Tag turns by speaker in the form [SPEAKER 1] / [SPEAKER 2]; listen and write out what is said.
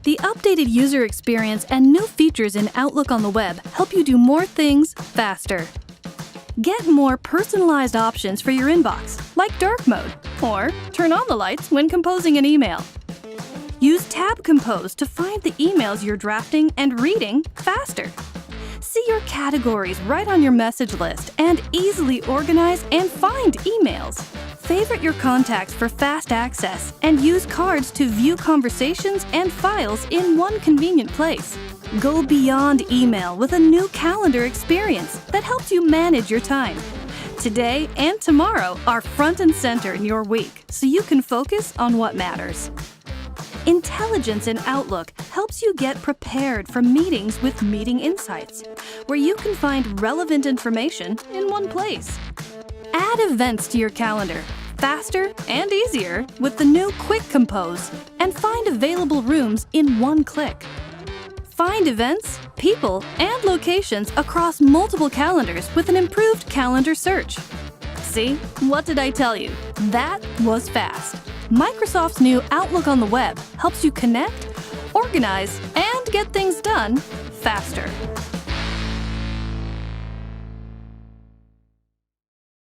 [SPEAKER 1] The updated user experience and new features in Outlook on the web help you do more things faster. Get more personalized options for your inbox, like dark mode, or turn on the lights when composing an email. Use Tab Compose to find the emails you're drafting and reading faster. See your categories right on your message list and easily organize and find emails. Favorite your contacts for fast access and use cards to view conversations and files in one convenient place. Go beyond email with a new calendar experience that helps you manage your time. Today and tomorrow are front and center in your week, so you can focus on what matters. Intelligence in Outlook helps you get prepared for meetings with Meeting Insights, where you can find relevant information in one place. Add events to your calendar faster and easier with the new Quick Compose, and find available rooms in one click. Find events, people, and locations across multiple calendars with an improved calendar search. See? What did I tell you? That was fast. Microsoft's new Outlook on the web helps you connect, organize, and get things done faster.